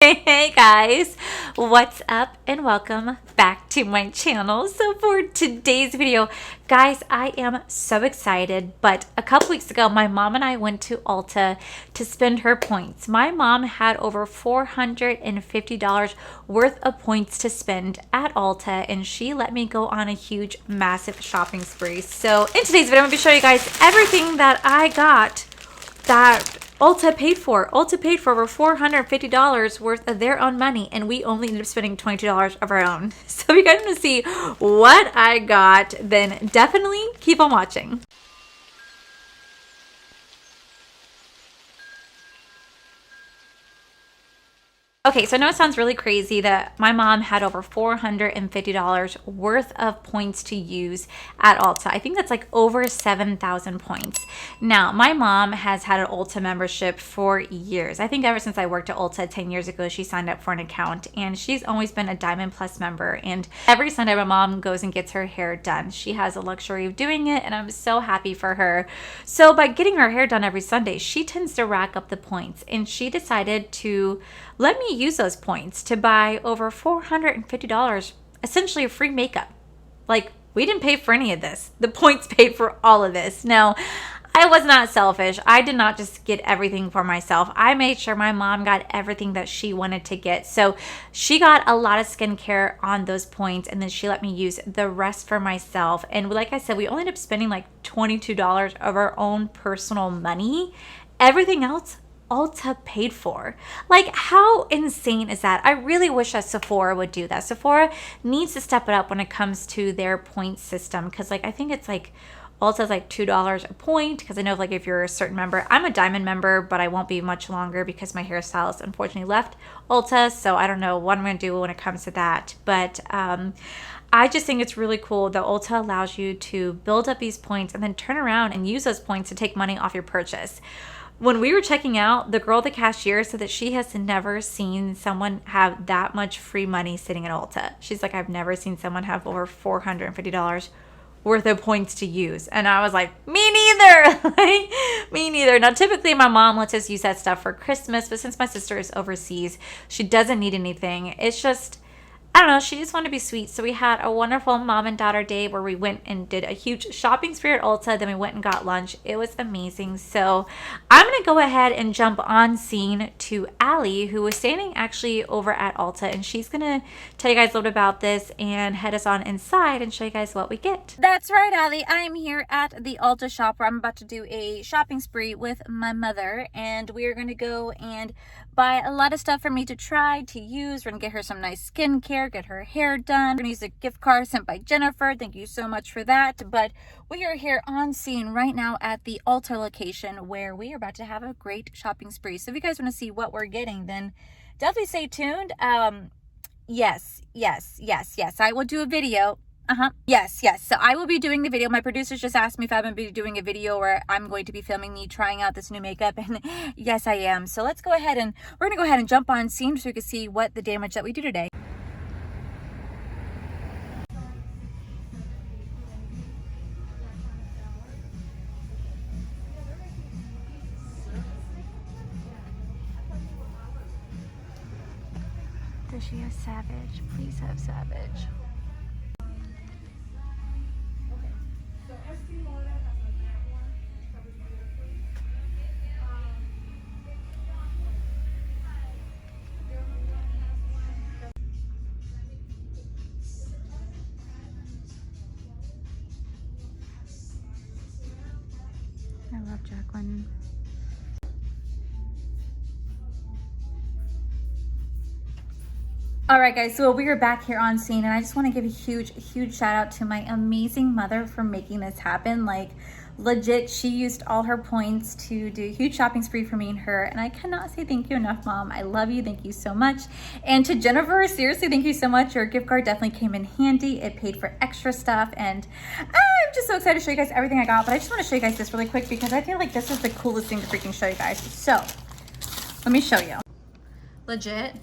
Hey guys, what's up and welcome back to my channel. So for today's video, guys, I am so excited, but a couple weeks ago my mom and I went to Ulta to spend her points. My mom had over $450 worth of points to spend at Ulta, and she let me go on a huge massive shopping spree. So in today's video I'm going to show you guys everything that I got that Ulta paid for. Ulta paid for over $450 worth of their own money, and we only ended up spending $22 of our own. So if you guys want to see what I got, then definitely keep on watching. Okay, so I know it sounds really crazy that my mom had over $450 worth of points to use at Ulta. I think that's like over 7,000 points. Now, my mom has had an Ulta membership for years. I think ever since I worked at Ulta 10 years ago, she signed up for an account, and she's always been a Diamond Plus member. And every Sunday, my mom goes and gets her hair done. She has the luxury of doing it, and I'm so happy for her. So by getting her hair done every Sunday, she tends to rack up the points, and she decided to let me use those points to buy over $450, essentially a free makeup. Like, we didn't pay for any of this. The points paid for all of this. Now, I was not selfish. I did not just get everything for myself. I made sure my mom got everything that she wanted to get. So she got a lot of skincare on those points, and then she let me use the rest for myself. And like I said, we only ended up spending like $22 of our own personal money. Everything else Ulta paid for. Like, how insane is that? I really wish that Sephora would do that. Sephora needs to step it up when it comes to their point system, because like I think it's like Ulta's like $2 a point, because I know like if you're a certain member, I'm a Diamond member, but I won't be much longer because my hairstylist unfortunately left Ulta, so I don't know what I'm going to do when it comes to that. But I just think it's really cool that Ulta allows you to build up these points and then turn around and use those points to take money off your purchase. When we were checking out, the girl, the cashier, said that she has never seen someone have that much free money sitting at Ulta. She's like, I've never seen someone have over $450 worth of points to use. And I was like, me neither. Like, me neither. Now, typically my mom lets us use that stuff for Christmas, but since my sister is overseas, she doesn't need anything. It's just, I don't know, she just wanted to be sweet. So we had a wonderful mom and daughter day where we went and did a huge shopping spree at Ulta. Then we went and got lunch. It was amazing. So I'm going to go ahead and jump on scene to Allie, who was standing actually over at Ulta. And she's going to tell you guys a little bit about this and head us on inside and show you guys what we get. That's right, Allie. I am here at the Ulta shop where I'm about to do a shopping spree with my mother. And we are going to go and buy a lot of stuff for me to try, to use. We're going to get her some nice skincare, get her hair done. We're going to use a gift card sent by Jennifer. Thank you so much for that. But we are here on scene right now at the Ulta location where we are about to have a great shopping spree. So if you guys want to see what we're getting, then definitely stay tuned. Yes. I will do a video. Yes. So I will be doing the video. My producers just asked me if I'm going to be doing a video where I'm going to be filming me trying out this new makeup. And yes, I am. So let's go ahead and we're going to go ahead and jump on scene so we can see what the damage that we do today. Does she have Savage? Please have Savage. So Estee Lauder has a matte one, covers beautifully. Dermablend has one. I love Jacqueline. All right, guys, so we are back here on scene, and I just want to give a huge shout out to my amazing mother for making this happen. Like, legit, she used all her points to do a huge shopping spree for me and her, and I cannot say thank you enough, Mom. I love you. Thank you so much. And to Jennifer, seriously, thank you so much. Your gift card definitely came in handy. It paid for extra stuff, and I'm just so excited to show you guys everything I got, but I just want to show you guys this really quick because I feel like this is the coolest thing to freaking show you guys. So let me show you. Legit,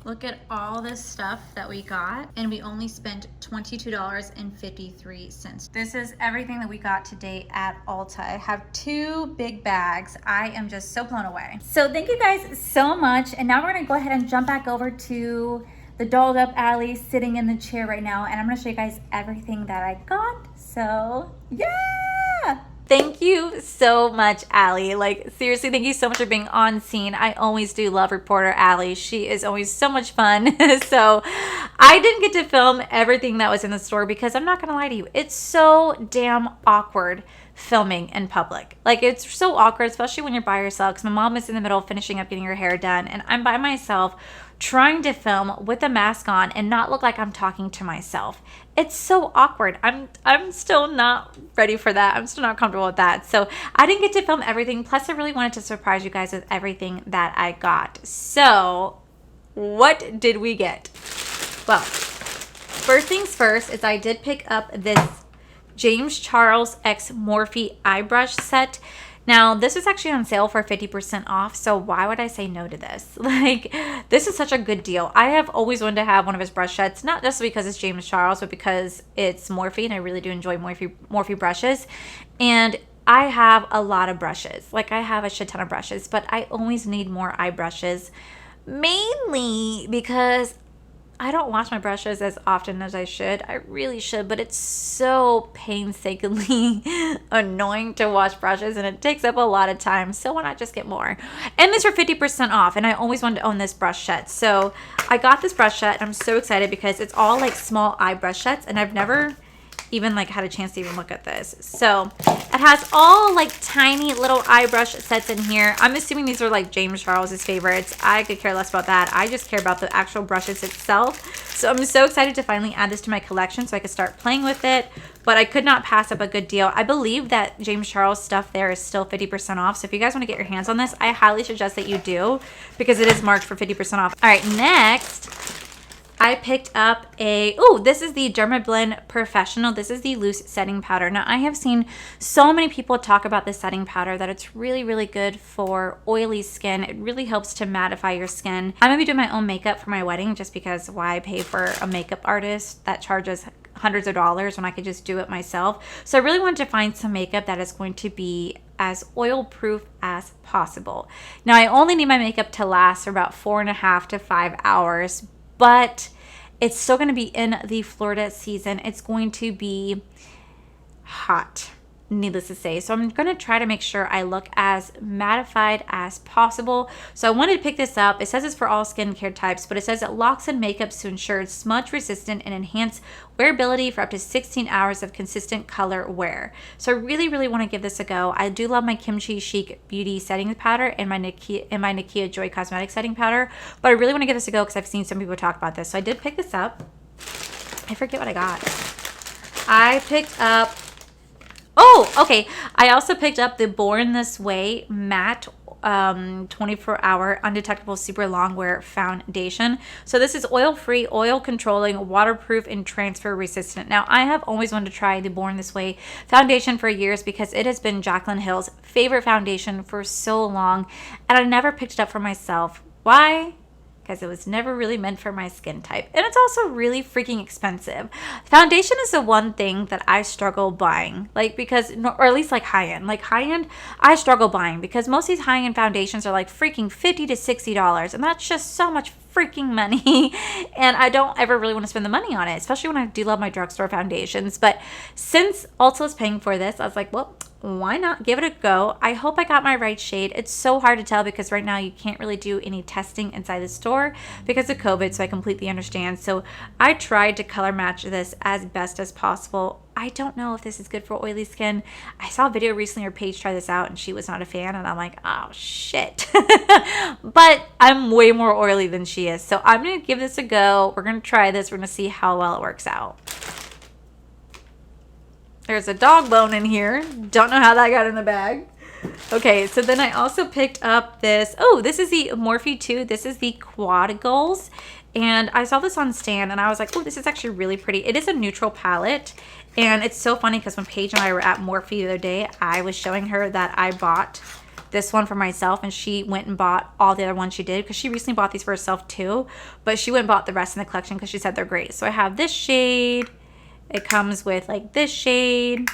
Look at all this stuff that we got, and we only spent $22.53. This is everything that we got today at Ulta. I have 2 big bags. I am just so blown away. So thank you guys so much. And now we're gonna go ahead and jump back over to the dolled up Allie sitting in the chair right now, and I'm gonna show you guys everything that I got. So yeah. Thank you so much, Allie. Like, seriously, thank you so much for being on scene. I always do love reporter Allie. She is always so much fun. So I didn't get to film everything that was in the store because I'm not going to lie to you. It's so damn awkward filming in public. Like, it's so awkward, especially when you're by yourself, because my mom is in the middle of finishing up getting her hair done, and I'm by myself trying to film with a mask on and not look like I'm talking to myself. It's so awkward. I'm still not ready for that. I'm still not comfortable with that. So I didn't get to film everything. Plus, I really wanted to surprise you guys with everything that I got. So what did we get? Well, first things first is I did pick up this James Charles X Morphe eye brush set. Now, this is actually on sale for 50% off, so why would I say no to this? Like, this is such a good deal. I have always wanted to have one of his brush sets, not just because it's James Charles, but because it's Morphe, and I really do enjoy Morphe brushes. And I have a lot of brushes. Like, I have a shit ton of brushes, but I always need more eye brushes, mainly because I don't wash my brushes as often as I should. I really should, but it's so painstakingly annoying to wash brushes, and it takes up a lot of time. So why not just get more? And these are 50% off, and I always wanted to own this brush set. So I got this brush set, and I'm so excited because it's all like small eye brush sets, and I've never even like had a chance to even look at this. So it has all like tiny little eye brush sets in here. I'm assuming these are like James Charles's favorites. I could care less about that. I just care about the actual brushes itself. So I'm so excited to finally add this to my collection so I could start playing with it. But I could not pass up a good deal. I believe that James Charles stuff there is still 50% off. So if you guys want to get your hands on this, I highly suggest that you do, because it is marked for 50% off. All right, next I picked up this is the Dermablend Professional. This is the loose setting powder. Now, I have seen so many people talk about this setting powder that it's really, really good for oily skin. It really helps to mattify your skin. I'm going to be doing my own makeup for my wedding just because why pay for a makeup artist that charges hundreds of dollars when I could just do it myself. So I really wanted to find some makeup that is going to be as oil proof as possible. Now, I only need my makeup to last for about 4.5 to 5 hours, but it's still going to be in the Florida season. It's going to be hot, needless to say. So I'm going to try to make sure I look as mattified as possible. So I wanted to pick this up. It says it's for all skincare types, but it says it locks in makeups to ensure it's smudge resistant and enhance wearability for up to 16 hours of consistent color wear. So I really, really want to give this a go. I do love my Kimchi Chic Beauty setting powder and my Nakia Joy Cosmetic setting powder, but I really want to give this a go because I've seen some people talk about this. So I did pick this up. I forget what I got. I picked up okay. I also picked up the Born This Way matte 24-hour undetectable super long wear foundation. So this is oil-free, oil controlling, waterproof, and transfer resistant. Now, I have always wanted to try the Born This Way foundation for years because it has been Jaclyn Hill's favorite foundation for so long, and I never picked it up for myself. Why? Because it was never really meant for my skin type. And it's also really freaking expensive. Foundation is the one thing that I struggle buying. Like, because, or at least like high-end. Like high-end, I struggle buying because most of these high-end foundations are like freaking $50 to $60. And that's just so much freaking money. And I don't ever really want to spend the money on it, especially when I do love my drugstore foundations. But since Ulta is paying for this, I was like, well, why not give it a go? I hope I got my right shade. It's so hard to tell because right now you can't really do any testing inside the store because of COVID, so I completely understand. So I tried to color match this as best as possible. I don't know if this is good for oily skin. I saw a video recently where Paige tried this out and she was not a fan, and I'm like, oh shit. But I'm way more oily than she is. So I'm going to give this a go. We're going to try this. We're going to see how well it works out. There's a dog bone in here. Don't know how that got in the bag. Okay, so then I also picked up this. Oh, this is the Morphe 2. This is the Quad Goals. And I saw this on Stan, and I was like, oh, this is actually really pretty. It is a neutral palette. And it's so funny because when Paige and I were at Morphe the other day, I was showing her that I bought this one for myself, and she went and bought all the other ones she did because she recently bought these for herself too, but she went and bought the rest in the collection because she said they're great. So I have this shade. It comes with like this shade,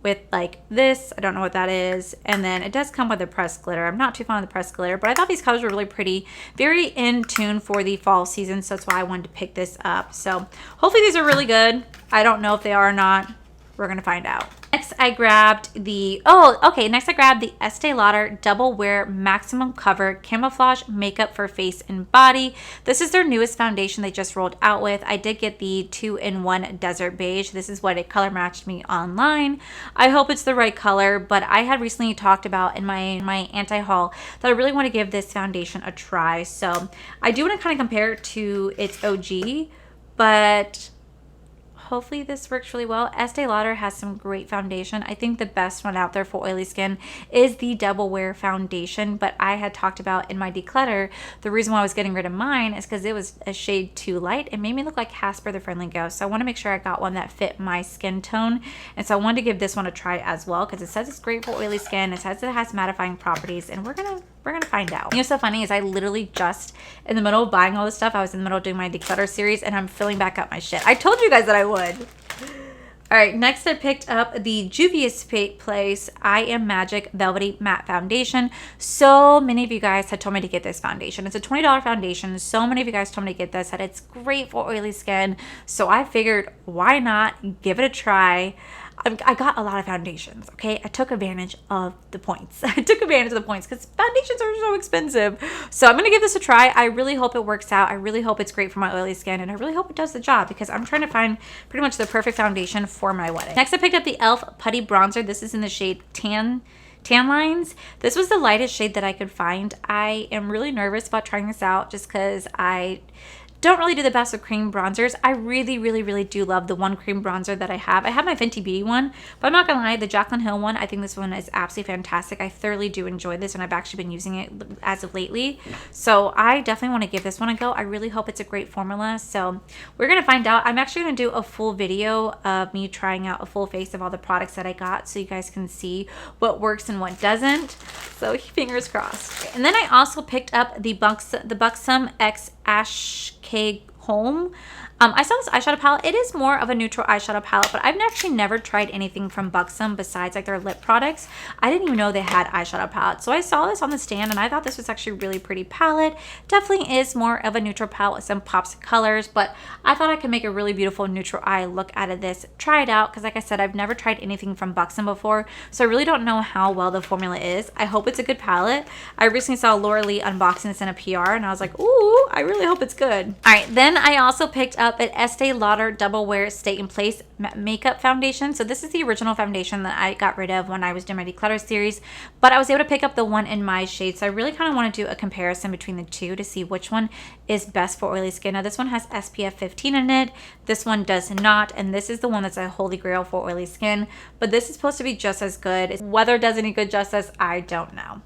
with like this, I don't know what that is, and then it does come with a pressed glitter. I'm not too fond of the pressed glitter, but I thought these colors were really pretty, very in tune for the fall season, so that's why I wanted to pick this up. So hopefully these are really good. I don't know if they are or not. We're gonna find out. Next I grabbed the next I grabbed the Estee Lauder Double Wear Maximum Cover Camouflage Makeup for Face and Body. This is their newest foundation they just rolled out with. I did get the 2-in-1 Desert Beige. This is what it color matched me online. I hope it's the right color, but I had recently talked about in my anti-haul that I really want to give this foundation a try. So I do want to kind of compare it to its OG, but hopefully this works really well. Estee Lauder has some great foundation. I think the best one out there for oily skin is the Double Wear foundation, but I had talked about in my declutter, the reason why I was getting rid of mine is because it was a shade too light. It made me look like Casper the Friendly Ghost. So I want to make sure I got one that fit my skin tone. And so I wanted to give this one a try as well because it says it's great for oily skin. It says it has mattifying properties, and we're gonna find out. You know what's so funny is I literally just in the middle of buying all this stuff, I was in the middle of doing my declutter series, and I'm filling back up my shit. I told you guys that I would. All right, next I picked up the Juvia's Place I Am Magic Velvety Matte Foundation. So many of you guys had told me to get this foundation. It's a $20 foundation. So many of you guys told me to get this, that it's great for oily skin. So I figured, why not give it a try? I got a lot of foundations, okay? I took advantage of the points. I took advantage of the points because foundations are so expensive. So I'm going to give this a try. I really hope it works out. I really hope it's great for my oily skin, and I really hope it does the job because I'm trying to find pretty much the perfect foundation for my wedding. Next, I picked up the e.l.f. Putty Bronzer. This is in the shade Tan Lines. This was the lightest shade that I could find. I am really nervous about trying this out just because I don't really do the best with cream bronzers. I really do love the one cream bronzer that I have. I have my Fenty Beauty one, but I'm not gonna lie, the Jaclyn Hill one, I think this one is absolutely fantastic. I thoroughly do enjoy this, and I've actually been using it as of lately. So I definitely want to give this one a go. I really hope it's a great formula. So we're gonna find out. I'm actually gonna do a full video of me trying out a full face of all the products that I got, so you guys can see what works and what doesn't. So fingers crossed. And then I also picked up the Buxom X Ash Home. I saw this eyeshadow palette. It is more of a neutral eyeshadow palette, but I've actually never tried anything from Buxom besides like their lip products. I didn't even know they had eyeshadow palettes. So I saw this on the stand and I thought this was actually a really pretty palette. Definitely is more of a neutral palette with some pops of colors, but I thought I could make a really beautiful neutral eye look out of this. Try it out because like I said, I've never tried anything from Buxom before, so I really don't know how well the formula is. I hope it's a good palette. I recently saw Laura Lee unboxing this in a PR and I was like, ooh, I really hope it's good. All right, then I also picked up an Estee Lauder Double Wear Stay in Place Makeup Foundation. So this is the original foundation that I got rid of when I was doing my declutter series, but I was able to pick up the one in my shade. So I really kind of want to do a comparison between the two to see which one is best for oily skin. Now this one has SPF 15 in it. This one does not, and this is the one that's a holy grail for oily skin, but this is supposed to be just as good. Whether it does any good justice, I don't know.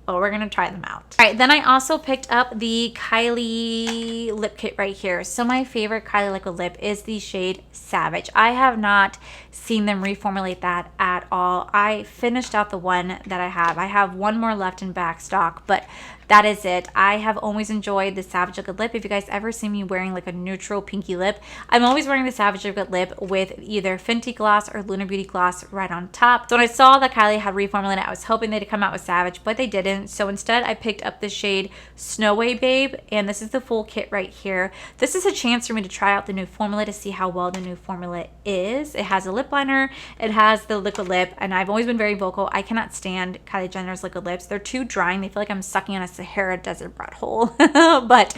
But we're gonna try them out. All right, then I also picked up the Kylie Lip Kit right here. So my favorite Kylie Liquid Lip is the shade Savage. I have not seen them reformulate that at all. I finished out the one that I have. I have one more left in back stock, but that is it. I have always enjoyed the Savage Liquid Lip. If you guys ever see me wearing like a neutral pinky lip, I'm always wearing the Savage Liquid Lip with either Fenty Gloss or Luna Beauty Gloss right on top. So when I saw that Kylie had reformulated, I was hoping they'd come out with Savage, but they didn't. So instead, I picked up the shade Snow Way Babe, and this is the full kit right here. This is a chance for me to try out the new formula to see how well the new formula is. It has a lip liner, it has the liquid lip, and I've always been very vocal. I cannot stand Kylie Jenner's liquid lips. They're too drying. They feel like I'm sucking on a Sahara Desert rat hole. But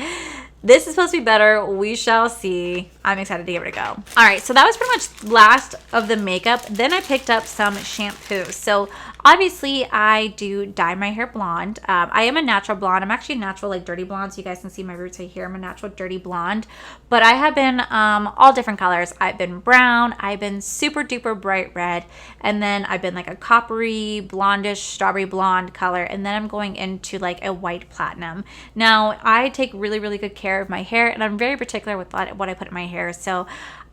this is supposed to be better. We shall see. I'm excited to give it a go. All right, so that was pretty much last of the makeup. Then I picked up some shampoo. So obviously I do dye my hair blonde. I am a natural blonde. I'm actually a natural like dirty blonde, so you guys can see my roots right here. I'm a natural dirty blonde, but I have been all different colors. I've been brown, I've been super duper bright red, and then I've been like a coppery blondish strawberry blonde color, and then I'm going into like a white platinum. Now I take really good care of my hair, and I'm very particular with what I put in my hair. So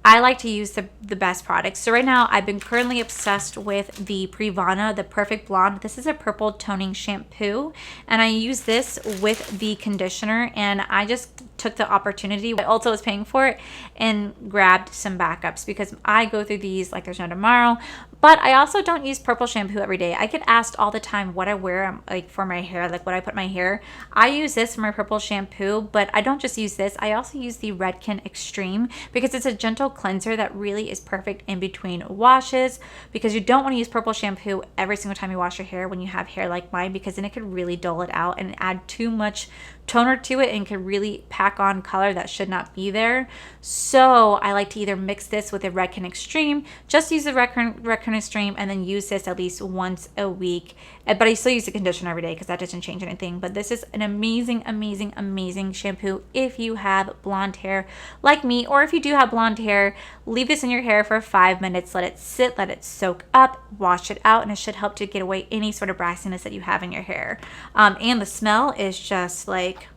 I like to use the best products. So right now I've been currently obsessed with the Privana, the Perfect Blonde. This is a purple toning shampoo, and I use this with the conditioner, and I just took the opportunity, I also was paying for it, and grabbed some backups because I go through these like there's no tomorrow. But I also don't use purple shampoo every day. I get asked all the time what I wear like for my hair, like what I put in my hair. I use this for my purple shampoo, but I don't just use this. I also use the Redken Extreme because it's a gentle cleanser that really is perfect in between washes, because you don't want to use purple shampoo every single time you wash your hair when you have hair like mine, because then it could really dull it out and add too much toner to it and could really pack on color that should not be there. So I like to either mix this with a Redken Extreme, just use the Redken Extreme, and then use this at least once a week. But I still use the conditioner every day because that doesn't change anything. But this is an amazing, amazing, amazing shampoo if you have blonde hair like me, or if you do have blonde hair, leave this in your hair for 5 minutes, let it sit, let it soak up, wash it out, and it should help to get away any sort of brassiness that you have in your hair. And the smell is just like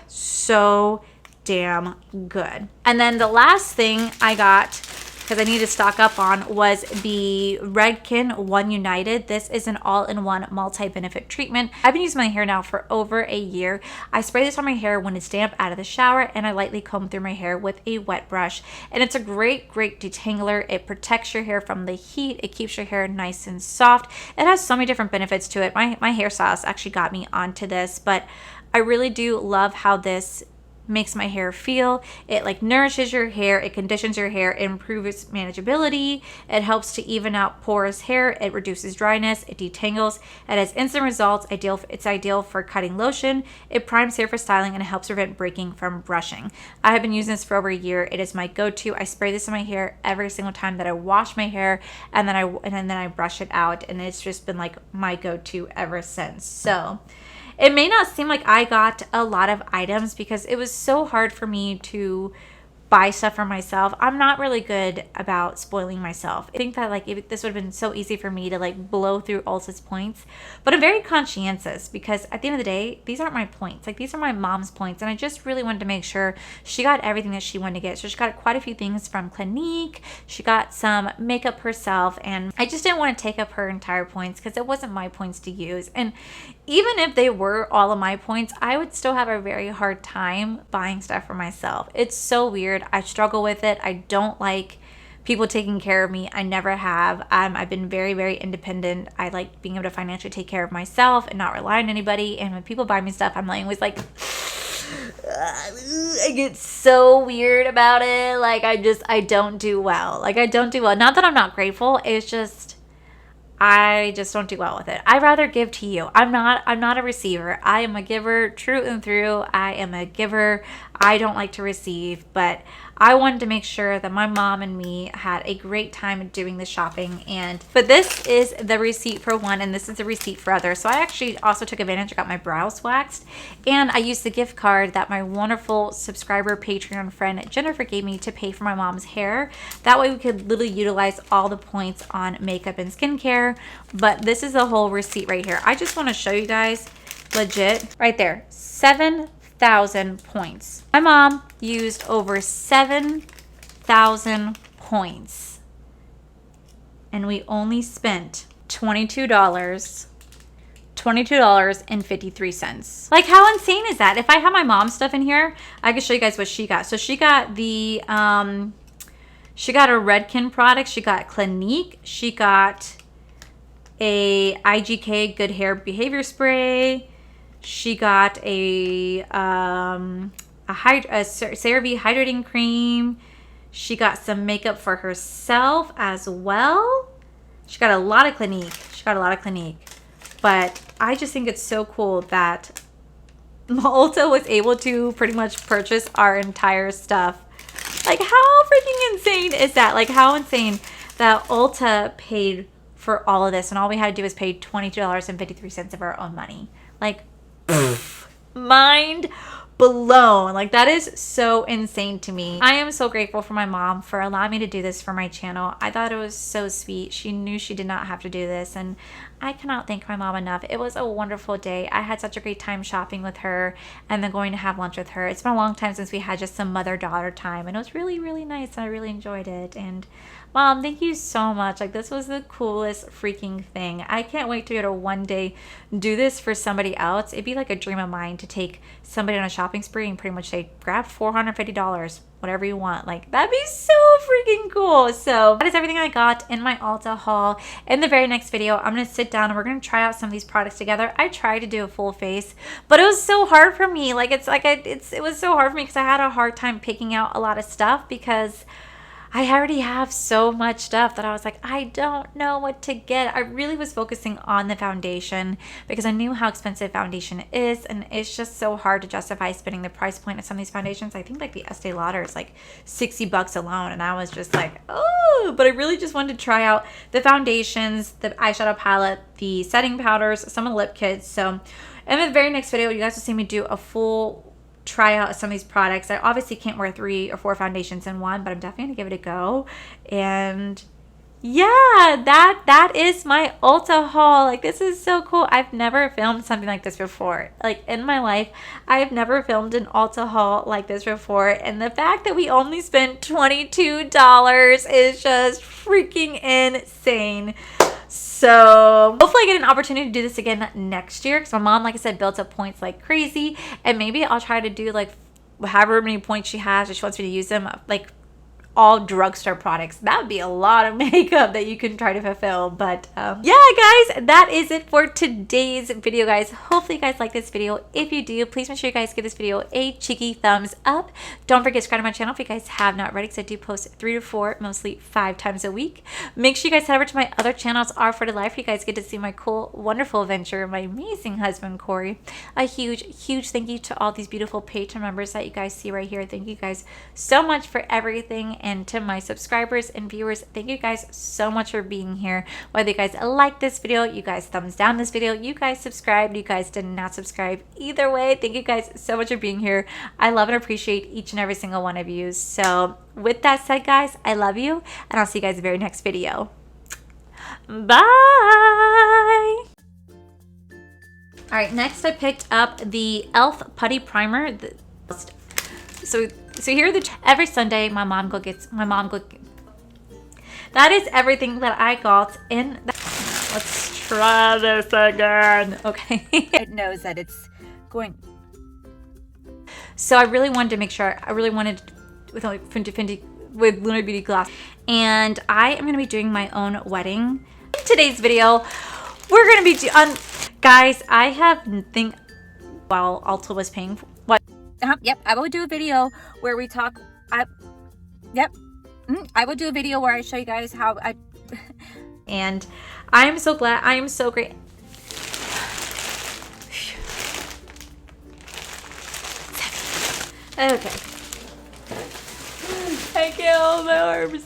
so damn good. And then the last thing I got, because I need to stock up on, was the Redken One United. This is an all-in-one multi-benefit treatment. I've been using my hair now for over a year. I spray this on my hair when it's damp out of the shower, and I lightly comb through my hair with a wet brush. And it's a great, great detangler. It protects your hair from the heat. It keeps your hair nice and soft. It has so many different benefits to it. My hairstylist actually got me onto this, but I really do love how this makes my hair feel. It like nourishes your hair, it conditions your hair, it improves manageability, it helps to even out porous hair, it reduces dryness, it detangles, it has instant results. It's ideal for cutting lotion, it primes hair for styling, and it helps prevent breaking from brushing. I have been using this for over a year. It is my go-to. I spray this in my hair every single time that I wash my hair, and then I brush it out, and it's just been like my go-to ever since. So it may not seem like I got a lot of items because it was so hard for me to buy stuff for myself. I'm not really good about spoiling myself. I think that like this would have been so easy for me to like blow through Ulta's points, but I'm very conscientious because at the end of the day, these aren't my points. Like these are my mom's points, and I just really wanted to make sure she got everything that she wanted to get. So she got quite a few things from Clinique. She got some makeup herself, and I just didn't want to take up her entire points because it wasn't my points to use. And even if they were all of my points, I would still have a very hard time buying stuff for myself. It's so weird. I struggle with it. I don't like people taking care of me. I never have. I've been very, very independent. I like being able to financially take care of myself and not rely on anybody. And when people buy me stuff, I'm like always like, I get so weird about it. Like I don't do well. Like I don't do well. Not that I'm not grateful. It's just I just don't do well with it. I'd rather give to you. I'm not a receiver. I am a giver through and through. I am a giver. I don't like to receive, but I wanted to make sure that my mom and me had a great time doing the shopping. But this is the receipt for one, and this is the receipt for other. So I actually also took advantage. I got my brows waxed, and I used the gift card that my wonderful subscriber Patreon friend Jennifer gave me to pay for my mom's hair. That way we could literally utilize all the points on makeup and skincare. But this is the whole receipt right here. I just want to show you guys, legit, right there, 7,000 points. My mom used over 7,000 points, and we only spent $22.53. Like, how insane is that? If I have my mom's stuff in here, I can show you guys what she got. So she got the she got a Redken product, she got Clinique, she got a IGK Good Hair Behavior Spray, she got a CeraVe hydrating cream, she got some makeup for herself as well. She got a lot of Clinique. But I just think it's so cool that Ulta was able to pretty much purchase our entire stuff. Like, how freaking insane is that? Like, how insane that Ulta paid for all of this, and all we had to do was pay $22.53 of our own money. Like, mind blown. Like, that is so insane to me. I am so grateful for my mom for allowing me to do this for my channel. I thought it was so sweet. She knew she did not have to do this, and I cannot thank my mom enough. It was a wonderful day. I had such a great time shopping with her and then going to have lunch with her. It's been a long time since we had just some mother-daughter time, and it was really, really nice, and I really enjoyed it. And Mom, thank you so much. Like, this was the coolest freaking thing. I can't wait to be able to one day do this for somebody else. It'd be like a dream of mine to take somebody on a shopping spree and pretty much say, grab $450, whatever you want. Like, that'd be so freaking cool. So that is everything I got in my Ulta haul. In the very next video, I'm going to sit down and we're going to try out some of these products together. I tried to do a full face, but it was so hard for me. Like, it was so hard for me because I had a hard time picking out a lot of stuff because I already have so much stuff that I was like, I don't know what to get. I really was focusing on the foundation because I knew how expensive foundation is, and it's just so hard to justify spending the price point of some of these foundations. I think like the Estee Lauder is like $60 alone, and I was just like, oh, but I really just wanted to try out the foundations, the eyeshadow palette, the setting powders, some of the lip kits. So in the very next video, you guys will see me do a full try out some of these products. I obviously can't wear 3 or 4 foundations in one, but I'm definitely gonna give it a go. And yeah, that is my Ulta haul. Like, this is so cool. I've never filmed something like this before. Like, in my life, I've never filmed an Ulta haul like this before. And the fact that we only spent $22 is just freaking insane. So hopefully I get an opportunity to do this again next year because my mom, like I said, built up points like crazy, and maybe I'll try to do like however many points she has, if she wants me to use them, like all drugstore products. That would be a lot of makeup that you can try to fulfill. But yeah, guys, that is it for today's video, guys. Hopefully you guys like this video. If you do, please make sure you guys give this video a cheeky thumbs up. Don't forget to subscribe to my channel if you guys have not already, because I do post 3 to 4, mostly 5 times a week. Make sure you guys head over to my other channels, R for the Life. You guys get to see my cool, wonderful adventure, my amazing husband, Corey. A huge thank you to all these beautiful Patreon members that you guys see right here. Thank you guys so much for everything. And to my subscribers and viewers, thank you guys so much for being here. Whether you guys like this video, you guys thumbs down this video, you guys subscribed, you guys did not subscribe, either way, thank you guys so much for being here. I love and appreciate each and every single one of you. So with that said, guys, I love you, and I'll see you guys in the very next video. Bye. All right, next I picked up the e.l.f. Putty Primer. So here are every Sunday my mom go that is everything that I got in let's try this again. Okay. It knows that it's going. So I really wanted to make sure, with Lunar Beauty Glass, and I am going to be doing my own wedding. In today's video, we're going to be guys, I have nothing while Ulta was paying for what. Yep, I will do a video where we talk. I will do a video where I show you guys how I. And I am so glad. I am so great. Okay. I killed my arms.